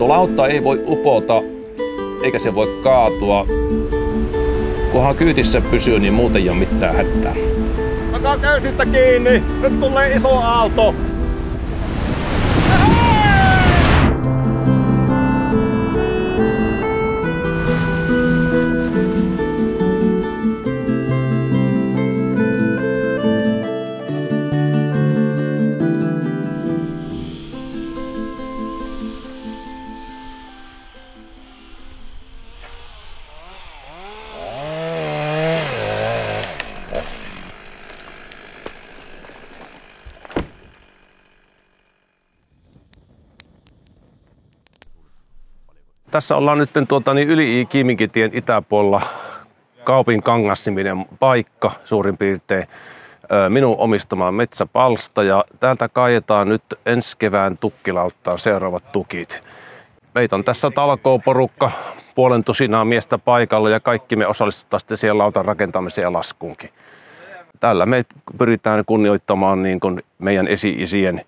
Tuo lautta ei voi upota eikä se voi kaatua. Kunhan kyytissä pysyy, niin muuten ei ole mitään hätää. Takaa köysistä kiinni! Nyt tulee iso aalto! Tässä ollaan nyt yli Kiiminkitien itäpuolella Kaupin Kangas-niminen paikka suurin piirtein. Minun omistama metsäpalsta ja täältä kaietaan nyt ensi kevään tukkilauttaan seuraavat tukit. Meitä on tässä talkooporukka, 250 miestä paikalla ja kaikki me osallistutaan sitten siihen lautan rakentamiseen ja laskuunkin. Tällä me pyritään kunnioittamaan niin kuin meidän esi-isien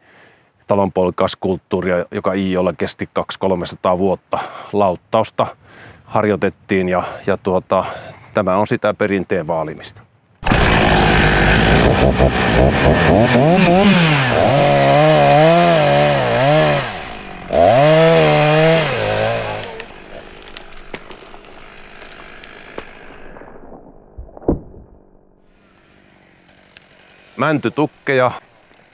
talonpoikaiskulttuuria, joka Iijoella kesti 200-300 vuotta. Lauttausta harjoitettiin ja tämä on sitä perinteen vaalimista. Mäntytukkeja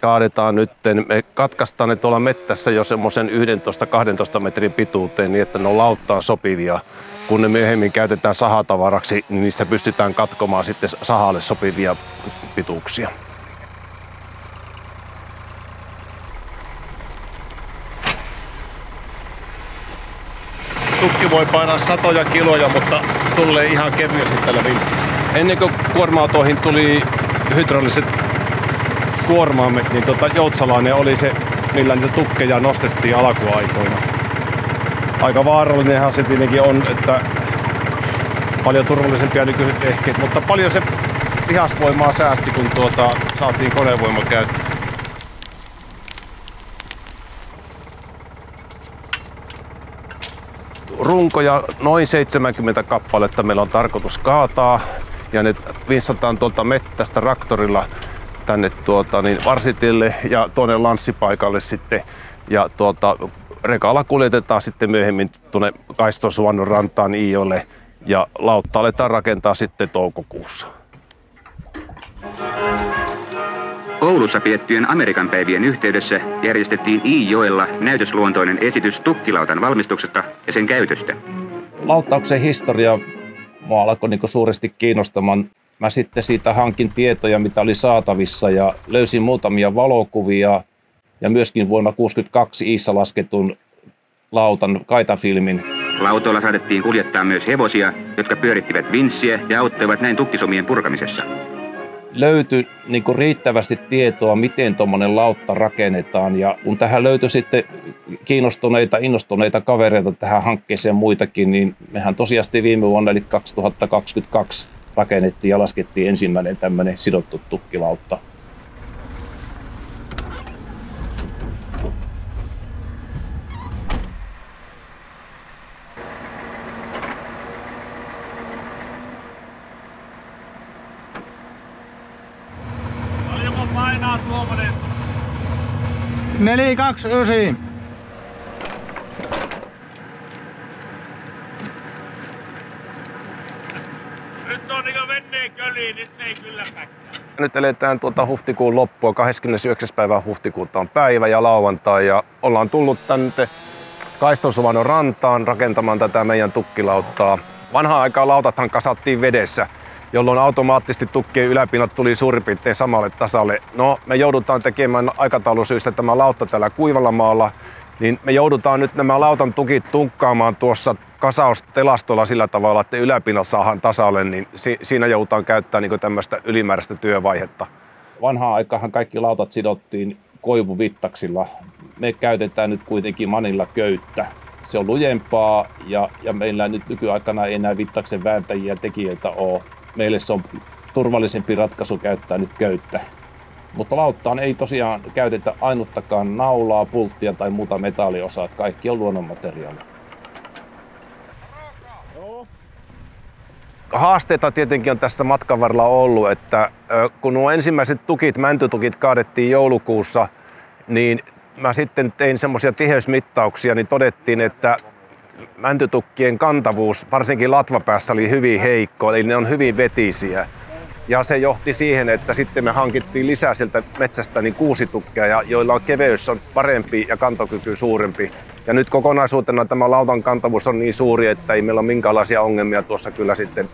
kaadetaan nyt. Me katkaistaan ne tuolla mettässä jo semmoisen 11-12 metrin pituuteen niin, että ne on lauttaan sopivia. Kun ne myöhemmin käytetään sahatavaraksi, niin niistä pystytään katkomaan sitten sahalle sopivia pituuksia. Tukki voi painaa satoja kiloja, mutta tulee ihan kevyesti tällä vinstillä. Ennen kuin kuorma-autoihin tuli hydrauliset kuormaamme, niin joutsalainen oli se, millä niitä tukkeja nostettiin alkuaikoina. Aika vaarallinenhan se tietenkin on, että paljon turvallisempia nykyiset ehkeet, mutta paljon se lihasvoimaa säästi, kun saatiin konevoima käyttöön. Runkoja noin 70 kappaletta meillä on tarkoitus kaataa ja ne vinssataan tuolta mettästä traktorilla tänne varsitille ja tuonne lanssipaikalle sitten ja rekalla kuljetetaan sitten myöhemmin tuonne Kaistonsuvannon rantaan Iijoelle ja lautta aletaan rakentaa sitten toukokuussa. Oulussa piettyjen Amerikan päivien yhteydessä järjestettiin Iijoella näytösluontoinen esitys tukkilautan valmistuksesta ja sen käytöstä. Lauttauksen historia mua alkoi suuresti kiinnostamaan. Mä sitten siitä hankin tietoja, mitä oli saatavissa ja löysin muutamia valokuvia ja myöskin vuonna 1962 Iissä lasketun lautan kaitafilmin. Lautoilla saatettiin kuljettaa myös hevosia, jotka pyörittivät vinssiä ja auttoivat näin tukkisomien purkamisessa. Löytyi riittävästi tietoa, miten tuommoinen lautta rakennetaan ja kun tähän löytyi sitten kiinnostuneita, innostuneita kavereita tähän hankkeeseen muitakin, niin mehän tosiaan viime vuonna eli 2022 rakennettiin ja laskettiin ensimmäinen tämmöinen sidottu tukkilautta. Paljonko painaa tuommoinen? 429. Nyt se on niinku venneen köliin, nyt se ei kyllä päkkää. Nyt eletään huhtikuun loppua, 29. päivä huhtikuuta on päivä ja lauantai ja ollaan tullut tänne Kaistonsuvannon rantaan rakentamaan tätä meidän tukkilauttaa. Vanhaan aikaan lautathan kasattiin vedessä, jolloin automaattisesti tukkien yläpinnat tuli suurin piirtein samalle tasalle. No, me joudutaan tekemään aikataulusyistä tämä lautta täällä kuivalla maalla, niin me joudutaan nyt nämä lautan tukit tunkkaamaan tuossa kasaustelastolla sillä tavalla, että yläpinnat saadaan tasalle, niin siinä joudutaan käyttämään tämmöistä ylimääräistä työvaihetta. Vanhaan aikaan kaikki lautat sidottiin koivuvittaksilla. Me käytetään nyt kuitenkin manilla köyttä. Se on lujempaa ja meillä nyt nykyaikana ei enää vittaksen vääntäjiä tekijöitä ole. Meille se on turvallisempi ratkaisu käyttää nyt köyttä. Mutta lauttaan ei tosiaan käytetä ainuttakaan naulaa, pulttia tai muuta metalliosaa. Kaikki on luonnonmateriaalia. Haasteita tietenkin on tässä matkan varrella ollut, että kun nuo ensimmäiset mäntytukit kaadettiin joulukuussa, niin mä sitten tein semmoisia tiheysmittauksia, niin todettiin, että mäntytukkien kantavuus, varsinkin latvapäässä, oli hyvin heikko, eli ne on hyvin vetisiä. Ja se johti siihen, että sitten me hankittiin lisää sieltä metsästä niin 6 tukkeja, joilla on keveys on parempi ja kantokyky suurempi. Ja nyt kokonaisuutena tämä lautan kantavuus on niin suuri, että ei meillä ole minkäänlaisia ongelmia tuossa kyllä sitten.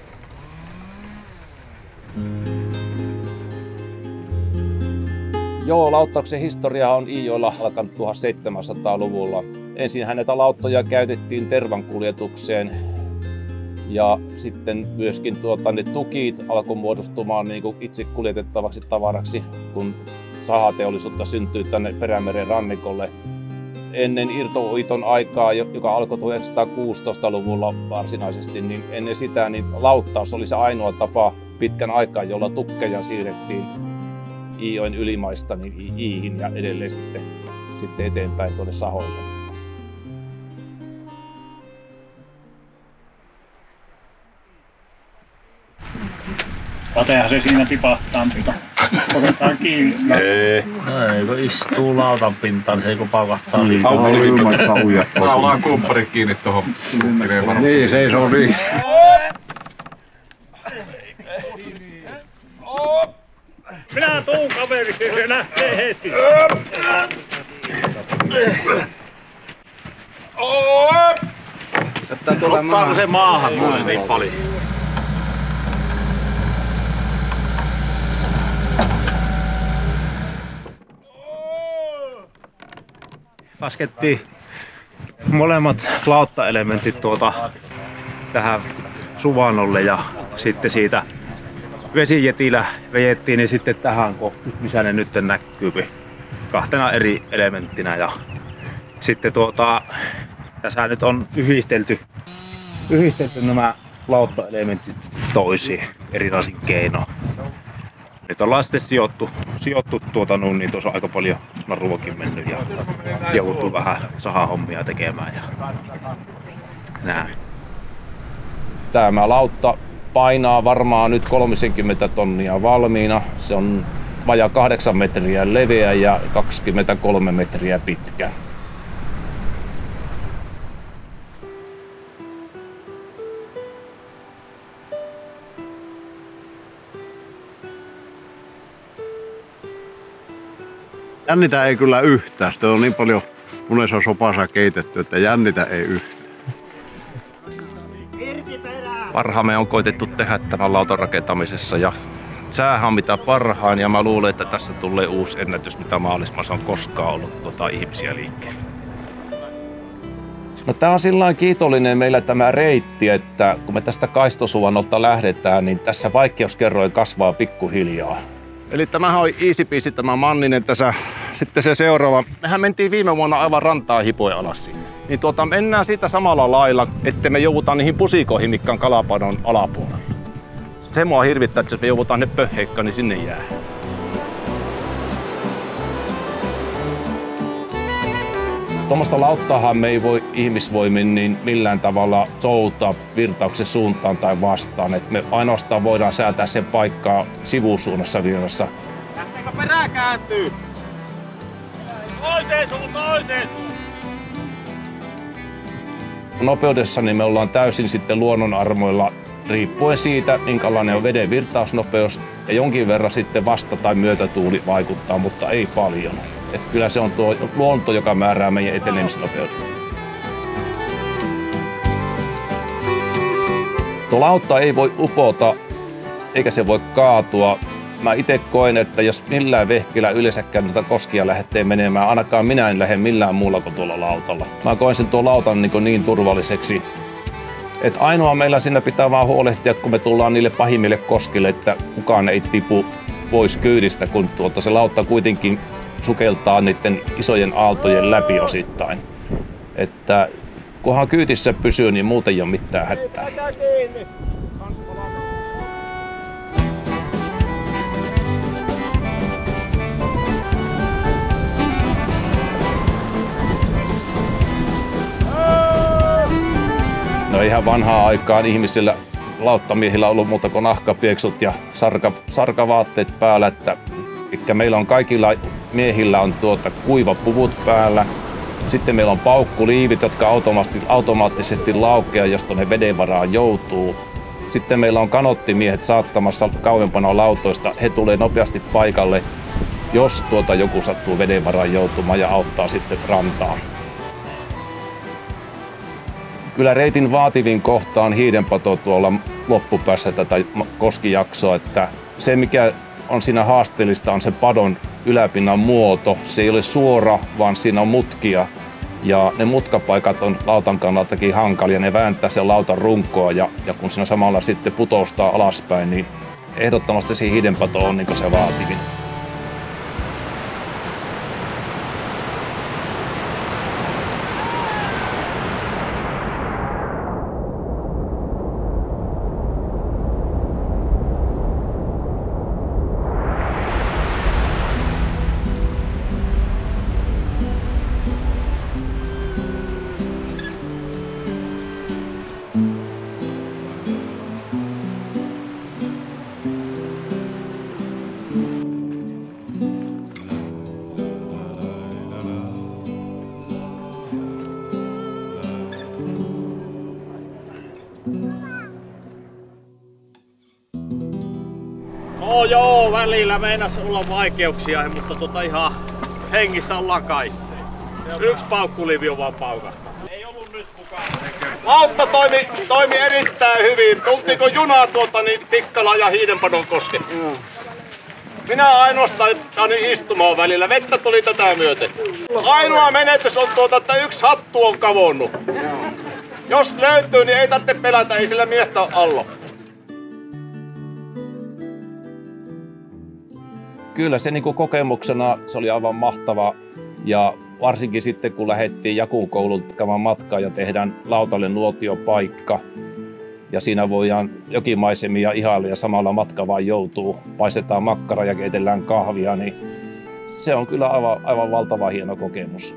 Joo, lauttauksen historia on Iijoella alkanut 1700-luvulla. Ensin näitä lauttoja käytettiin tervankuljetukseen ja sitten myöskin ne tukit alkoi muodostumaan niin kuin itse kuljetettavaksi tavaraksi, kun sahateollisuutta syntyi tänne Perämeren rannikolle. Ennen irtouiton aikaa, joka alkoi 1916-luvulla varsinaisesti, niin ennen sitä niin lauttaus oli se ainoa tapa pitkän aikaa, jolla tukkeja siirrettiin Iijoen ylimaista niin Iihin ja edelleen sitten eteenpäin tuonne sahoille. Patehan se siinä tipahtaa, mutta otetaan kiinni. Ei. Ei, kun istuu lautan pintaan, se ei kun paukahtaa niin. Laulaa kumppari kiinni tuohon tukkineen varmaan. Niin, seisoo niin. Minä tuun kaveriksi, se lähtee heti. Ottaako se maahan mulle niin paljon? Laskettiin molemmat lauttaelementit tähän suvannolle ja sitten siitä vesijetillä vejettiin ne sitten tähän kohtaan, missä ne nyt näkyy kahtena eri elementtinä. Ja sitten tässä nyt on yhdistelty nämä lauttaelementit toisiin erilaisin keinoin. Nyt ollaan sitten sijoittu niin tuossa on aika paljon naruakin mennyt ja joutui vähän sahahommia tekemään ja näin. Tämä lautta painaa varmaan nyt 30 tonnia valmiina. Se on vajaa 8 metriä leveä ja 23 metriä pitkä. Jännitä ei kyllä yhtään. Sitä on niin paljon monessa sopassa keitetty, että jännitä ei yhtään. Parhaamme on koitettu tehdä tämän lautan rakentamisessa ja säähän mitä parhaan ja mä luulen, että tässä tulee uusi ennätys, mitä maailmassa on koskaan ollut ihmisiä liikkeelle. No, tää on sillain kiitollinen meillä tämä reitti, että kun me tästä Kaistosuvannolta lähdetään, niin tässä vaikeuskerroin kasvaa pikkuhiljaa. Eli tämähän on easy peasy tämä Manninen tässä. Sitten se seuraava. Mehän mentiin viime vuonna aivan rantaa hipoen alas. Niin mennään siitä samalla lailla, että me joudutaan niihin pusikoihin, mitkä on kalapadon alapuolella. Se mua hirvittää, että jos me joudutaan ne pöhheikkaan, niin sinne jää. Tuommoista lauttaahan me ei voi ihmisvoimin niin millään tavalla soutaa virtauksen suuntaan tai vastaan. Et me ainoastaan voidaan säätää sen paikkaa sivusuunnassa virrassa. Lähteekö perää kääntyy? Toiseen suuntaan! Nopeudessa niin me ollaan täysin sitten luonnonarmoilla riippuen siitä, minkälainen on veden virtausnopeus. Ja jonkin verran sitten vasta- tai myötätuuli vaikuttaa, mutta ei paljon. Et kyllä se on tuo luonto, joka määrää meidän etenemisnopeuden. Tuo lautta ei voi upota eikä se voi kaatua. Mä itse koen, että jos millään vehkillä yleensäkään noita koskia lähtee menemään, ainakaan minä en lähde millään muulla kuin tuolla lautalla. Mä koen sen tuon lautan niin turvalliseksi. Et ainoa meillä siinä pitää vaan huolehtia, kun me tullaan niille pahimmille koskille, että kukaan ei tipu pois kyydistä, kun se lautta kuitenkin sukeltaa niiden isojen aaltojen läpi osittain. Että kunhan kyytissä pysyy, niin muuten ei ole mitään hätää. No ihan vanhaan aikaan ihmisillä lauttamiehillä on ollut muuta kuin nahkapieksut ja sarkavaatteet päällä, että meillä on kaikilla miehillä on kuivapuvut päällä. Sitten meillä on paukkuliivit, jotka automaattisesti laukeaa, jos tuonne veden varaan joutuu. Sitten meillä on kanottimiehet saattamassa kauempana lautoista. He tulee nopeasti paikalle, jos joku sattuu veden varaan joutumaan ja auttaa sitten rantaan. Kyllä reitin vaativin kohta on hiidenpato tuolla loppupäässä tätä koskijaksoa, että se mikä on siinä haasteellista on se padon yläpinnan muoto. Se ei ole suora, vaan siinä on mutkia ja ne mutkapaikat on lautan kannaltakin hankalia. Ne vääntää sen lautan runkoa ja kun siinä samalla sitten putoustaa alaspäin, niin ehdottomasti se hiidenpato on niin se vaativin. No joo, välillä meinas olla vaikeuksia, mutta ihan hengissä ollaan kaikki. Yksi paukkulivi on vaan paukahtaa. Ei ollut nyt mukana. Lautta toimi erittäin hyvin. Tultiinko junaa Pikkala ja Hiidenpadonkoski? Minä ainoastaan sain istumaan välillä. Vettä tuli tätä myöten. Ainoa menetys on että yksi hattu on kavonnut. Jos löytyy, niin ei tarvitse pelätä, ei sillä miestä ole alla. Kyllä se kokemuksena se oli aivan mahtava ja varsinkin sitten kun lähdettiin Jakun koululta käymään matkaa ja tehdään lautalle nuotiopaikka ja siinä voidaan jokimaisemia ihailla ja samalla matka vaan joutuu, paistetaan makkaraa ja keitellään kahvia, niin se on kyllä aivan valtava hieno kokemus.